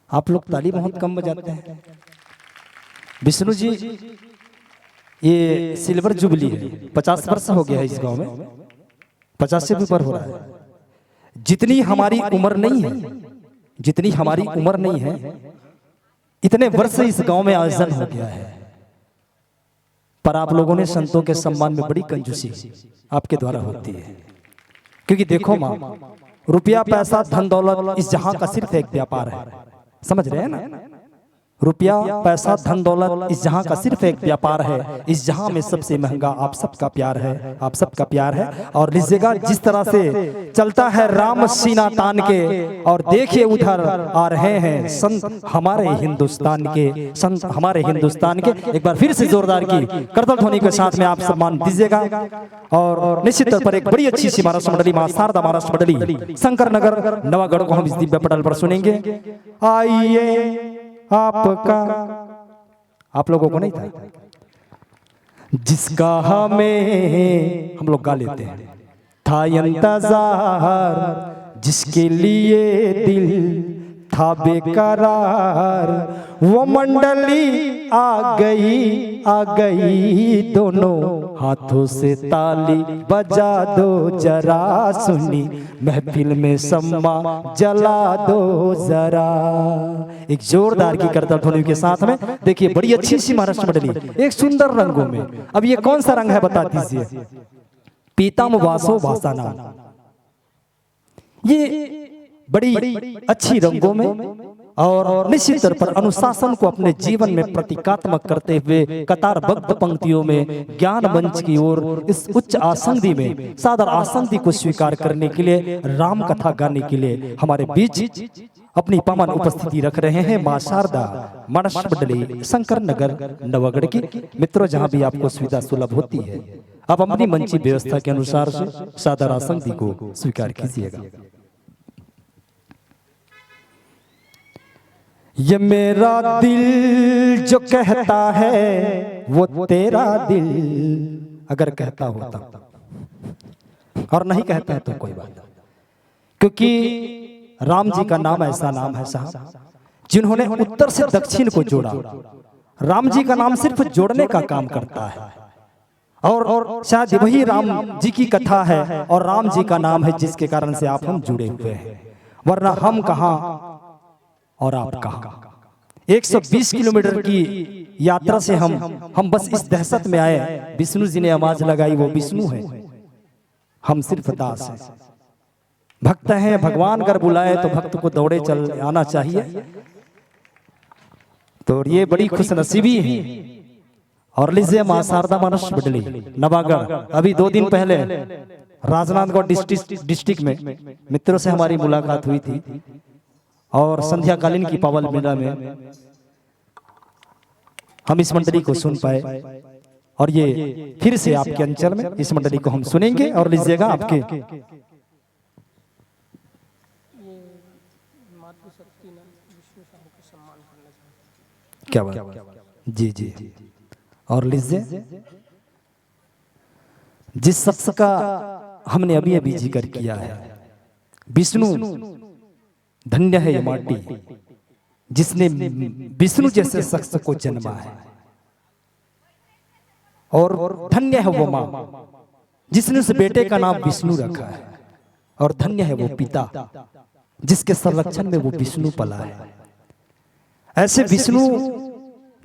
आप लोग ताली बहुत कम बजाते हैं। विष्णु जी, ये सिल्वर जुबली है, 50 वर्ष हो गया है इस गांव में, 50 से भी ऊपर हो रहा है। जितनी हमारी उम्र नहीं है, जितनी हमारी उम्र नहीं है, इतने वर्ष से इस गांव में आयोजन हो गया है। पर आप लोगों ने संतों के सम्मान में बड़ी कंजूसी आपके द्वारा होती है। क्योंकि देखो माँ, रुपया पैसा धन दौलत इस जहां का सिर्फ एक व्यापार है, समझ रहे हैं ना? रुपया पैसा धन दौलत इस जहां का सिर्फ एक व्यापार है। इस जहां में सबसे महंगा आप सबका प्यार है, आप सबका प्यार है। और लीजिएगा, जिस तरह से चलता है राम सीना तान के, और देखिए उधर आ रहे हैं संत हमारे हिंदुस्तान के, संत हमारे हिंदुस्तान के। एक बार फिर से जोरदार की करतल ध्वनि के साथ में आप सम्मान दीजिएगा। और निश्चित तौर पर एक बड़ी अच्छी सी महाराष्ट्र मंडली, मां शारदा महाराष्ट्र मंडली शंकर नगर नवागढ़ को हम इस दिव्य पटल पर सुनेंगे। आइए आपका, आप लोगों को नहीं था, जिसका हमें हम लोग गा लेते हैं, था इंतजार, जिसके लिए दिल था बेकरार, वो मंडली आ गई, दोनों हाथों से ताली बजा दो जरा, सुनी महफिल में सम्मा जला दो जरा। एक जोरदार की करतल ध्वनि के साथ में देखिए बड़ी अच्छी सी महाराष्ट्र मंडली एक सुंदर रंगों में। अब ये कौन सा रंग है बता दीजिए? पीताम वासो वासना। ये बड़ी अच्छी रंगों में और निश्चित तौर पर अनुशासन को अपने जीवन में प्रतीकात्मक करते हुए कतारबद्ध पंक्तियों में ज्ञान मंच की ओर इस उच्च आसंदी में सादर आसंदी को स्वीकार करने के लिए, राम कथा गाने के लिए हमारे बीच अपनी पावन उपस्थिति रख रहे हैं मां शारदा महाराष्ट्र मंडली शंकर नगर नवागढ़ की। मित्रों, जहां भी आपको सुविधा सुलभ होती है, आप अपनी मंची व्यवस्था के अनुसार से सादर आसंदी को स्वीकार कीजिएगा। ये मेरा दिल जो कहता है वो तेरा दिल अगर कहता होता, और नहीं कहता है तो कोई बात नहीं, क्योंकि राम जी का नाम ऐसा नाम है साहब जिन्होंने उत्तर से दक्षिण को जोड़ा। राम जी का नाम सिर्फ जोड़ने का काम करता है, और शायद वही राम जी की कथा है और राम जी का नाम है जिसके कारण से आप हम जुड़े हुए हैं, वरना हम कहां और आप कहां। 120 किलोमीटर की यात्रा से हम बस इस दहशत में आए, विष्णु जी ने आवाज लगाई वो विष्णु है, हम सिर्फ दास हैं, भक्त हैं। भगवान अगर बुलाए तो भक्त को दौड़े चल आना चाहिए। तो ये बड़ी खुशनसीबी है। और लीजिए मां शारदा महाराष्ट्र मंडली नवागढ़, अभी 2 दिन पहले राजनांदगांव डिस्ट्रिक्ट में मित्रों से हमारी मुलाकात हुई थी, और संध्या कालीन की पावन मेला में हम इस मंडली को सुन पाए, और ये फिर से आपके अंचल में इस मंडली को हम सुनेंगे। और लीजिएगा आपके क्या बात, जी जी, और लीजिए जिस शख्स का हमने अभी अभी जिक्र किया है, विष्णु, धन्य है ये माटी जिसने विष्णु जैसे शख्स को जन्मा है, और धन्य है वो मां जिसने उस बेटे का नाम विष्णु रखा है, और धन्य है वो पिता जिसके संरक्षण में वो विष्णु पला है। ऐसे विष्णु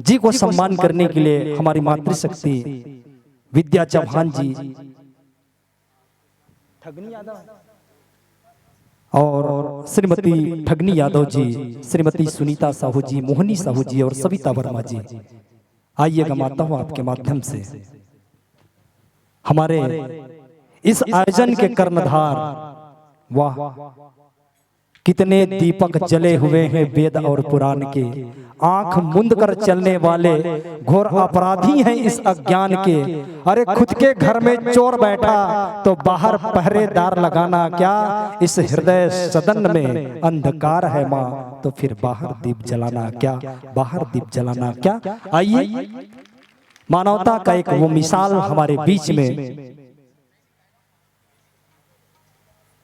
जी को सम्मान करने के लिए हमारी मातृशक्ति विद्या चौहान जी, और श्रीमती ठगनी यादव जी, श्रीमती सुनीता साहू जी, मोहनी साहू जी और सविता वर्मा जी, आइएगा माता हूं आपके माध्यम से हमारे इस आयोजन के कर्णधार। वाह, कितने दीपक जले हुए हैं वेद और पुराण के, आंख मुंद कर चलने वाले घोर अपराधी हैं इस अज्ञान के। अरे खुद के घर में चोर बैठा तो बाहर पहरेदार लगाना क्या, इस हृदय सदन में अंधकार है माँ तो फिर बाहर दीप जलाना क्या, बाहर दीप जलाना क्या। आइए मानवता का एक वो मिसाल हमारे बीच में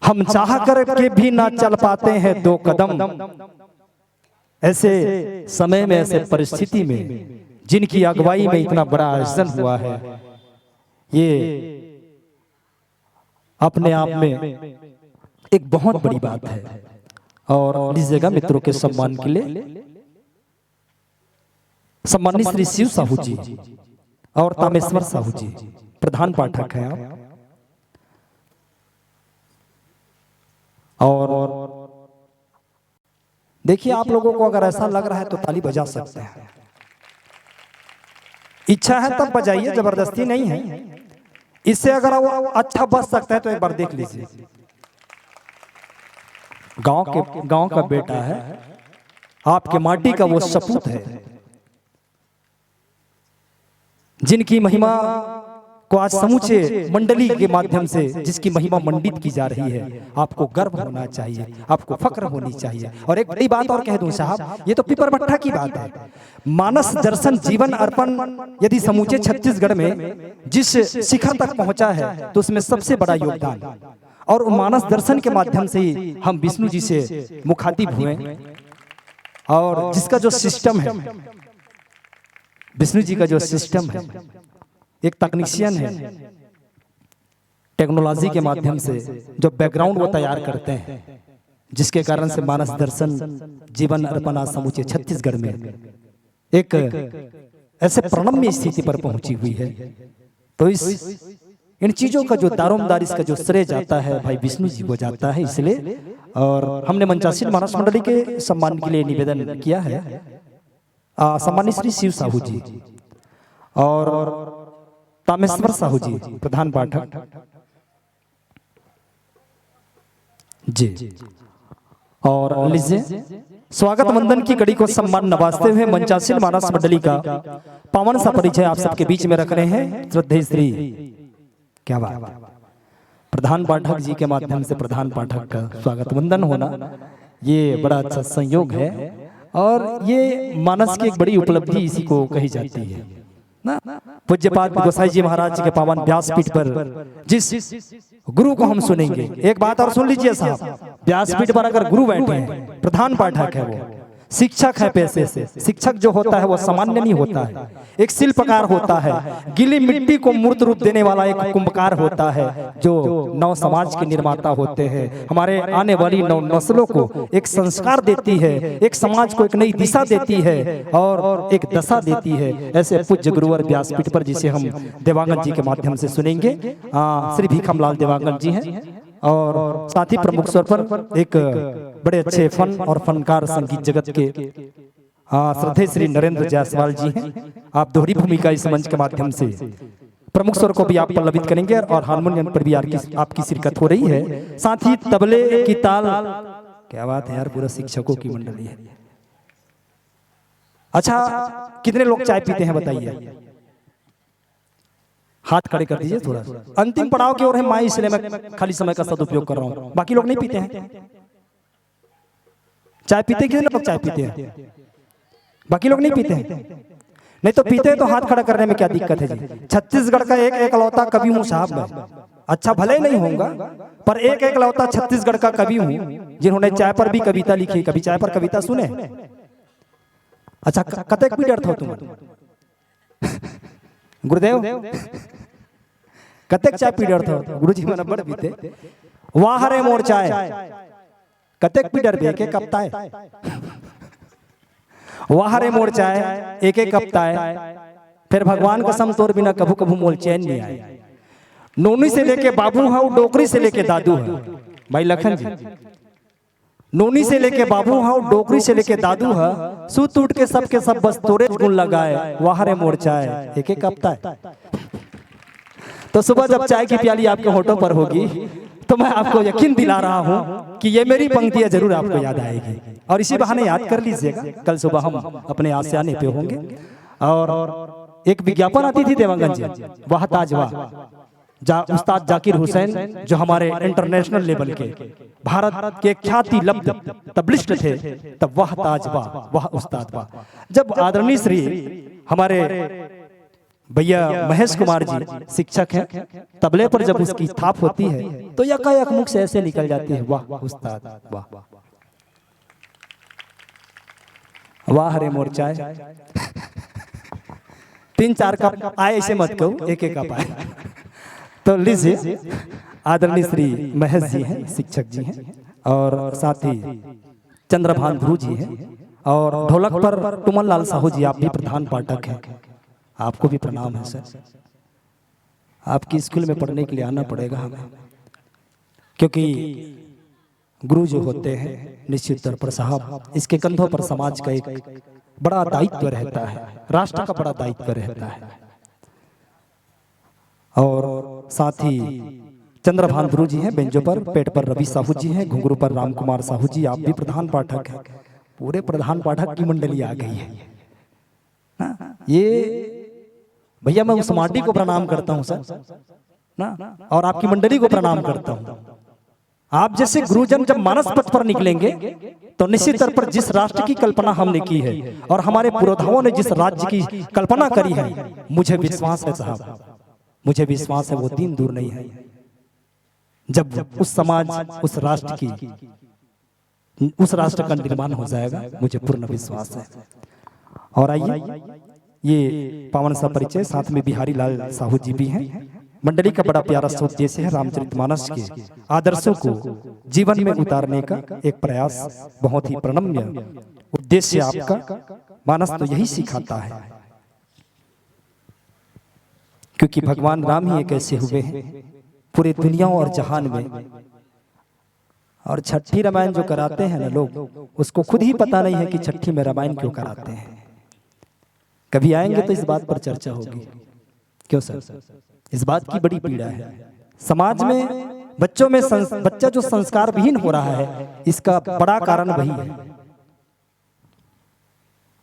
हम चाह कर के भी ना चल पाते हैं 2 कदम। ऐसे समय में, ऐसे परिस्थिति में, जिनकी अगुवाई में इतना बड़ा आयोजन हुआ है, ये अपने आप में एक बहुत बड़ी बात है। और लीजिएगा मित्रों के सम्मान के लिए सम्मानित श्री शिव साहू जी और तामेश्वर साहू जी प्रधान पाठक हैं आप। और देखिए, आप लोगों को अगर ऐसा लग रहा है तो ताली बजा सकते हैं। इच्छा है तब बजाइए, जबरदस्ती नहीं है। इससे अगर वो अच्छा बच सकता है तो एक बार देख लीजिए। गांव का बेटा है, आपके माटी का वो सपूत है, जिनकी महिमा को आज समूचे मंडली के माध्यम से, जिसकी महिमा मंडित की जा रही है। आपको गर्व होना चाहिए, आपको फक्र होनी चाहिए। और एक बड़ी बात और कह दूं साहब, ये तो पिपर भट्टा की बात है। मानस दर्शन जीवन अर्पण यदि समूचे छत्तीसगढ़ में जिस शिखर तक पहुंचा है, तो उसमें सबसे बड़ा योगदान, और मानस दर्शन के माध्यम से ही हम विष्णु जी से मुखातिब हुए। और जिसका जो सिस्टम है, विष्णु जी का जो सिस्टम है, एक तकनीशियन है, टेक्नोलॉजी के माध्यम से जो बैकग्राउंड वो तैयार करते हैं, जिसके कारण से मानस दर्शन जीवन अर्पण आज समूचे छत्तीसगढ़ में एक ऐसे प्रणम्य स्थिति पर पहुंची हुई है। तो इन चीजों का जो दारोमदार, इसका जो श्रेय जाता है भाई विष्णु जी को जाता है। इसलिए और हमने मंचासीन मानस मंडली के सम्मान के लिए निवेदन किया है सम्मानित श्री शिव साहू जी और तामेश्वर साहू जी प्रधान पाठक जी। और लीजिए, स्वागत वंदन की कड़ी को सम्मान नवाजते हुए मंचासीन मानस मंडली का पावन सा परिचय आप सबके बीच में रख रहे हैं। श्रद्धेय श्री, क्या बात, प्रधान पाठक जी के माध्यम से प्रधान पाठक का स्वागत वंदन होना, ये बड़ा अच्छा संयोग है। और ये मानस की एक बड़ी उपलब्धि इसी को कही जाती है ना। पूज्यपाद गोसाई जी महाराज के पावन व्यासपीठ पर जिस गुरु को हम सुनेंगे, एक बात और सुन लीजिए साहब, व्यासपीठ पर अगर गुरु बैठे हैं, प्रधान पाठक है, वो शिक्षक है पेशे से। शिक्षक जो होता है वो सामान्य नहीं होता है, एक शिल्पकार होता है, गीली मिट्टी को मूर्त रूप देने वाला एक कुंभकार होता है, जो नव समाज के निर्माता होते हैं। हमारे आने वाली नव नस्लों को एक संस्कार देती है, एक समाज को एक नई दिशा देती है और एक दशा देती है। ऐसे पूज्य गुरुवर व्यासपीठ पर जिसे हम देवांगन जी के माध्यम से सुनेंगे, श्री भीखमलाल देवांगन जी हैं। और साथ ही प्रमुख स्वर पर एक बड़े अच्छे फन और फनकार संगीत जगत के श्रद्धेय श्री नरेंद्र जायसवाल जी हैं। आप दोहरी भूमिका इस मंच के माध्यम से प्रमुख स्वर को भी आप पल्लवित करेंगे और हारमोनियम पर भी आपकी शिरकत हो रही है। साथ ही तबले की ताल, क्या बात है यार, पूरा शिक्षकों की मंडली है। अच्छा, कितने लोग चाय पीते हैं बताइए, हाथ खड़े कर दीजिए थोड़ा। अंतिम पड़ाव की ओर है माई, इसलिए मैं खाली समय का सदुपयोग कर रहा हूं। बाकी लोग नहीं पीते हैं चाय, पीते कितने लोग चाय पीते हैं? बाकी लोग नहीं पीते हैं। नहीं तो पीते हैं तो हाथ खड़ा करने में क्या दिक्कत है जी। छत्तीसगढ़ का एक एकलौता कवि हूं साहब मैं, अच्छा भले नहीं होऊंगा पर एक एकलौता छत्तीसगढ़ का कवि हूं जिन्होंने चाय पर भी कविता लिखी। कभी चाय पर कविता सुने? अच्छा, कतक भी डर था तुम गुरुदेव, कतक चाय पी डर था गुरुजी मन बड़ बीते। वाह रे मोर चाय, कतक पी डर एक एक कपता है। वाह रे मोर चाय एक एक कपता है, फिर भगवान कसम तोर बिना कभू कभू मोल चैन नहीं आए। नोनी से लेके बाबू है, डोकरी से लेके दादू है। भाई लखन जी, नोनी से लेके बाबू है, डोकरी से लेके दादू है, सूत उठ के सब बस तोरे गुण लगाए। वाह रे मोर चाय एक एक कपता है। तो सुबह जब चाय की प्याली आपके होठों पर होगी तो मैं आपको यकीन दिला रहा हूं कि ये मेरी पंक्तियां जरूर आपको याद आएगी। और इसी बहाने याद कर लीजिएगा, कल सुबह हम अपने आसियाने पे होंगे। और एक विज्ञापन आती थी देवांगन जी, वाह ताज वाह, उस्ताद जाकिर हुसैन जो हमारे इंटरनेशनल लेवल के भारत के ख्याति लब्ध तबलिस्ट थे, तब वाह ताज वाह, वाह उस्ताद वाह। जब आदरणीय श्री हमारे भैया महेश कुमार जी शिक्षक हैं। तबले पर जब उसकी थाप होती है तो यकायक मुख से ऐसे निकल जाती है, वाह उस्ताद वाह वाह रे मोर्चा। 3-4 कप आए ऐसे मत कहो, एक कप आए। तो लीजिए, आदरणीय श्री महेश जी हैं, शिक्षक जी हैं, और साथ ही चंद्रभान ध्रुव जी हैं, और ढोलक पर तुमन लाल साहू जी, आप भी प्रधान पाठक हैं, आपको भी प्रणाम है सर। आपकी स्कूल में पढ़ने के लिए आना पड़ेगा हमें, क्योंकि गुरु जो होते हैं निश्चित तौर पर साहब, इसके कंधों पर समाज का एक बड़ा दायित्व रहता है, राष्ट्र का बड़ा दायित्व रहता है। और साथ ही चंद्रभान ध्रुव जी हैं बेंजो पर, पेट पर रवि साहू जी हैं, घुंघरू पर राम कुमार साहू जी, आप भी प्रधान पाठक हैं। पूरे प्रधान पाठक की मंडली आ गई है ना। ये भैया मैं उस माटी को प्रणाम करता हूं सर ना, और आपकी मंडली को प्रणाम करता हूं। आप जैसे गुरुजन जब मानस पथ पर निकलेंगे तो निश्चित तौर पर जिस राष्ट्र की कल्पना हमने की है और हमारे पुरोधाओं ने जिस राज्य की कल्पना करी है, मुझे विश्वास है साहब, मुझे विश्वास है वो दिन दूर नहीं है जब उस समाज, उस राष्ट्र की, उस राष्ट्र का निर्माण हो जाएगा, मुझे पूर्ण विश्वास है। और आइए, ये पावन सा परिचय, साथ में बिहारी लाल साहू जी भी हैं। मंडली का बड़ा प्यारा सोच जैसे है रामचरितमानस के आदर्शों को जीवन में उतारने का एक प्रयास, बहुत ही प्रणम्य उद्देश्य आपका। मानस तो यही सिखाता है, क्योंकि भगवान राम ही एक ऐसे हुए हैं पूरे दुनिया और जहान में। और छठी रामायण जो कराते हैं ना लोग, उसको खुद ही पता नहीं है कि छठी में रामायण क्यों कराते हैं। कभी आएंगे तो इस बात पर चर्चा होगी। क्यों सर? इस बात की बड़ी पीड़ा है समाज में, बच्चों में बच्चा जो संस्कार विहीन हो रहा है, इसका बड़ा कारण वही है।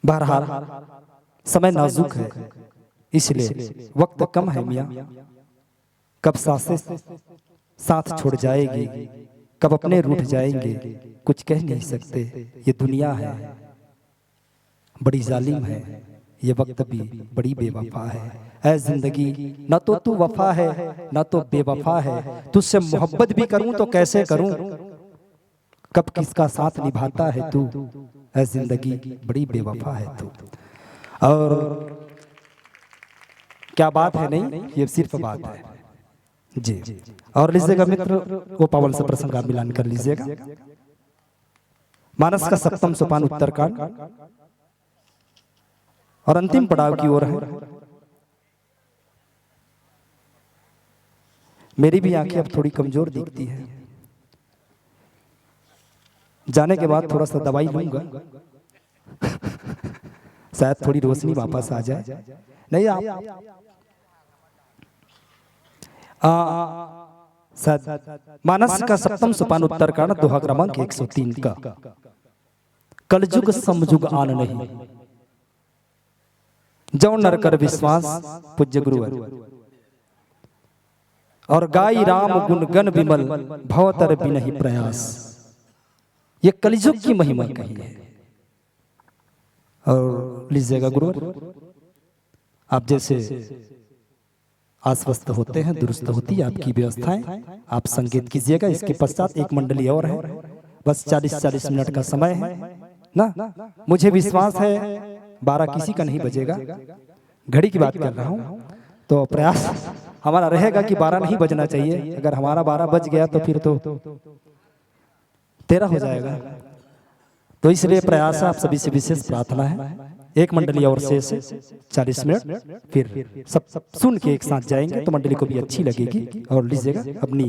बहरहाल समय नाजुक है, इसलिए वक्त कम है मियां, कब सांसें साथ छोड़ जाएगी, कब अपने रूठ जाएंगे, कुछ कह नहीं सकते। ये दुनिया है बड़ी जालिम है, ये वक्त भी बड़ी बेवफा है। ऐ जिंदगी न तो तू वफा है न तो बेवफा है, तुझसे मोहब्बत भी करूं तो कैसे करूं, कब किसका साथ निभाता है तू। ऐ जिंदगी बड़ी बेवफा है तू। और क्या बात है, नहीं ये सिर्फ बात है जी। और लीजिएगा मित्र, वो पावन से प्रसंग आप मिलान कर लीजिएगा। मानस का सप्तम सोपान उत्तरकांड और अंतिम पड़ाव की ओर है। मेरी भी आंखें अब थोड़ी कमजोर दिखती है, जाने के बाद थोड़ा सा दवाई लूंगा, शायद थोड़ी रोशनी वापस आ जाए। नहीं आप मानस का सप्तम सोपान उत्तरकांड दोहा क्रमांक 103 का। कलयुग समयुग आन नहीं, जो नर कर विश्वास पूज्य गुरुवर, और गाई राम गुण गण विमल भवतर भी नहीं प्रयास। ये कलयुग की महिमा कही है। और लीजिएगा गुरुवर, आप जैसे आश्वस्त होते हैं, दुरुस्त होती है आपकी व्यवस्थाएं, आप संगीत कीजिएगा। इसके पश्चात एक मंडली और है, बस 40-40 मिनट का समय है ना। मुझे विश्वास है 12 किसी का नहीं बजेगा, घड़ी की बात कर रहा हूं, तो प्रयास हमारा रहेगा कि 12 नहीं बजना चाहिए। अगर हमारा 12 बज गया तो फिर तो 13 हो जाएगा। तो इसलिए प्रयास आप सभी से विशेष प्रार्थना है, एक मंडली और शेष 40 मिनट, फिर सब सुन के एक साथ जाएंगे तो मंडली को भी अच्छी लगेगी। और लीजिएगा, अपनी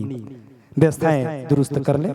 व्यवस्थाएं दुरुस्त कर लें।